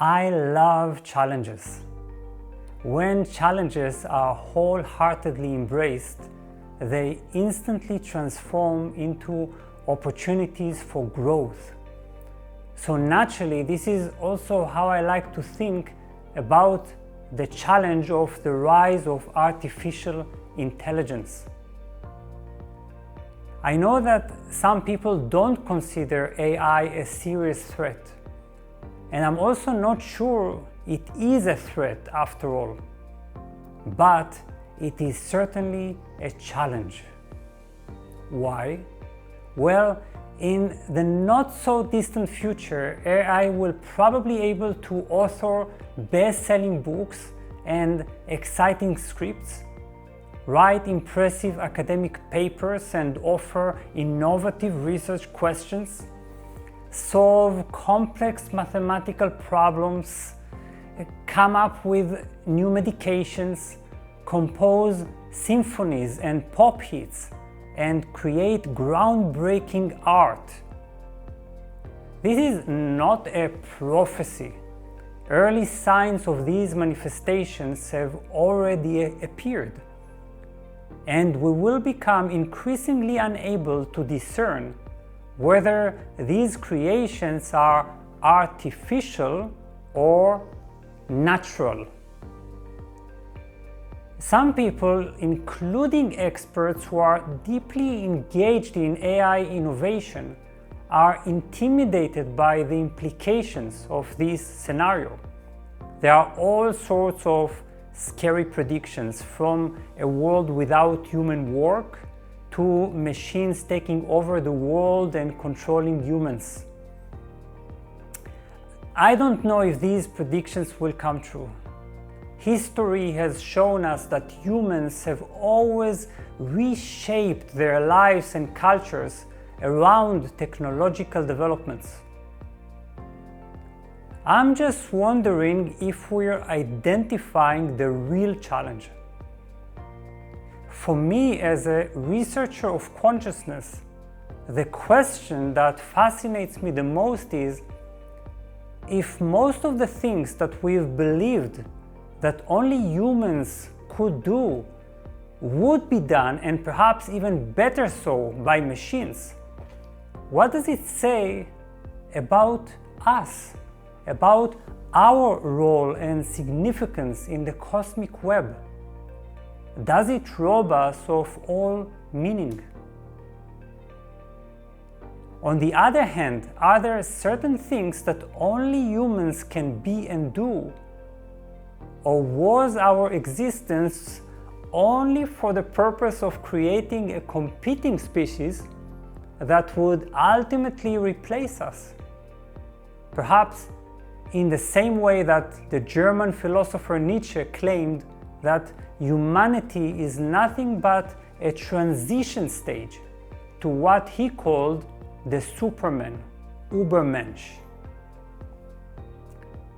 I love challenges. When challenges are wholeheartedly embraced, they instantly transform into opportunities for growth. So naturally, this is also how I like to think about the challenge of the rise of artificial intelligence. I know that some people don't consider AI a serious threat, and I'm also not sure it is a threat after all, but it is certainly a challenge. Why? Well, in the not so distant future, AI will probably be able to author best-selling books and exciting scripts, write impressive academic papers and offer innovative research questions, solve complex mathematical problems, come up with new medications, compose symphonies and pop hits, and create groundbreaking art. This is not a prophecy. Early signs of these manifestations have already appeared, and we will become increasingly unable to discern whether these creations are artificial or natural. Some people, including experts who are deeply engaged in AI innovation, are intimidated by the implications of this scenario. There are all sorts of scary predictions, from a world without human work to machines taking over the world and controlling humans. I don't know if these predictions will come true. History has shown us that humans have always reshaped their lives and cultures around technological developments. I'm just wondering if we're identifying the real challenge. For me, as a researcher of consciousness, the question that fascinates me the most is, if most of the things that we've believed that only humans could do would be done, and perhaps even better so, by machines, what does it say about us, about our role and significance in the cosmic web? Does it rob us of all meaning? On the other hand, are there certain things that only humans can be and do? Or was our existence only for the purpose of creating a competing species that would ultimately replace us? Perhaps in the same way that the German philosopher Nietzsche claimed that humanity is nothing but a transition stage to what he called the Superman, Übermensch.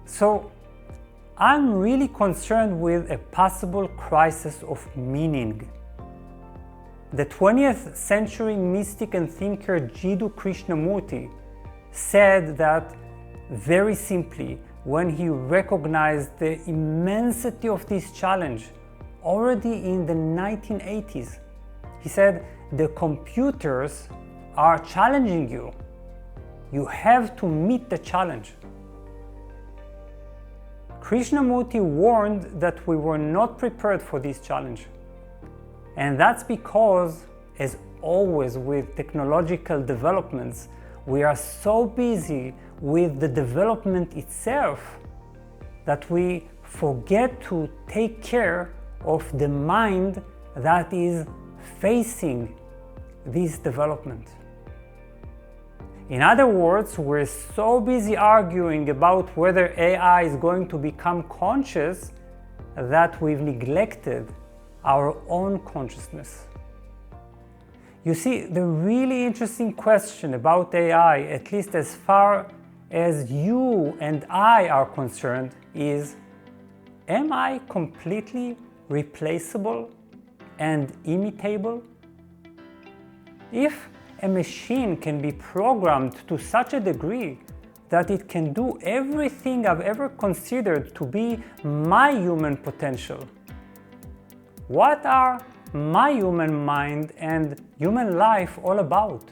So, I'm really concerned with a possible crisis of meaning. The 20th century mystic and thinker Jiddu Krishnamurti said that, very simply, when he recognized the immensity of this challenge already in the 1980s. He said, "The computers are challenging you. You have to meet the challenge." Krishnamurti warned that we were not prepared for this challenge. And that's because, as always with technological developments, we are so busy with the development itself that we forget to take care of the mind that is facing this development. In other words, we're so busy arguing about whether AI is going to become conscious that we've neglected our own consciousness. You see, the really interesting question about AI, at least as far as you and I are concerned, is, am I completely replaceable and imitable? If a machine can be programmed to such a degree that it can do everything I've ever considered to be my human potential? What are my human mind and human life all about?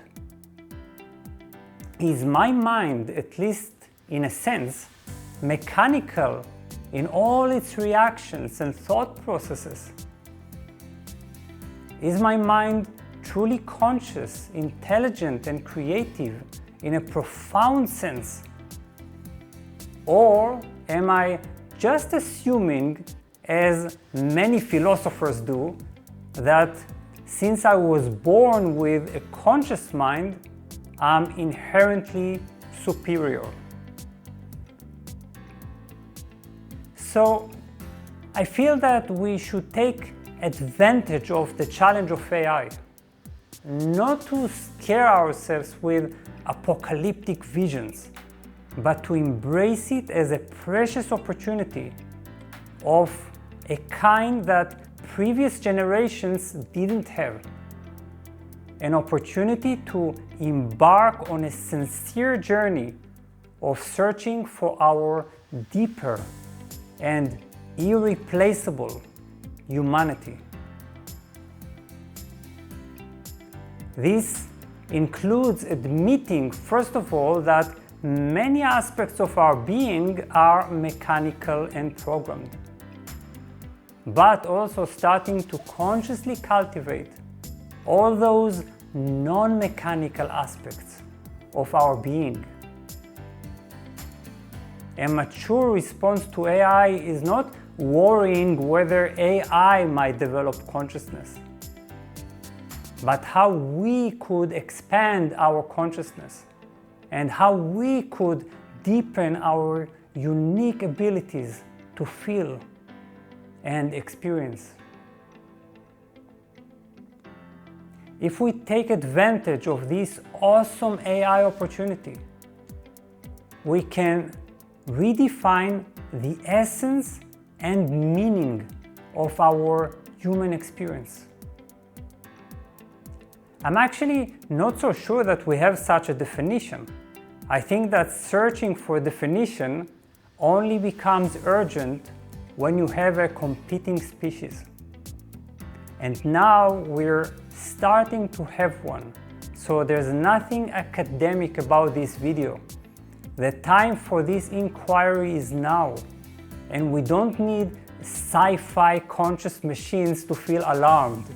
Is my mind, at least in a sense, mechanical in all its reactions and thought processes? Is my mind truly conscious, intelligent, and creative in a profound sense? Or am I just assuming, as many philosophers do, that since I was born with a conscious mind, I'm inherently superior? So I feel that we should take advantage of the challenge of AI, not to scare ourselves with apocalyptic visions, but to embrace it as a precious opportunity of a kind that previous generations didn't have. An opportunity to embark on a sincere journey of searching for our deeper and irreplaceable humanity. This includes admitting, first of all, that many aspects of our being are mechanical and programmed, but also starting to consciously cultivate all those non-mechanical aspects of our being. A mature response to AI is not worrying whether AI might develop consciousness, but how we could expand our consciousness and how we could deepen our unique abilities to feel and experience. If we take advantage of this awesome AI opportunity, we can redefine the essence and meaning of our human experience. I'm actually not so sure that we have such a definition. I think that searching for a definition only becomes urgent when you have a competing species. And now we're starting to have one, so there's nothing academic about this video. The time for this inquiry is now, and we don't need sci-fi conscious machines to feel alarmed.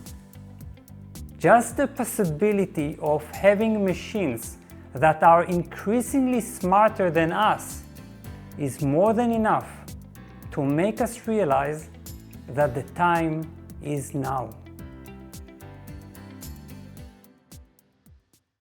Just the possibility of having machines that are increasingly smarter than us is more than enough to make us realize that the time is now.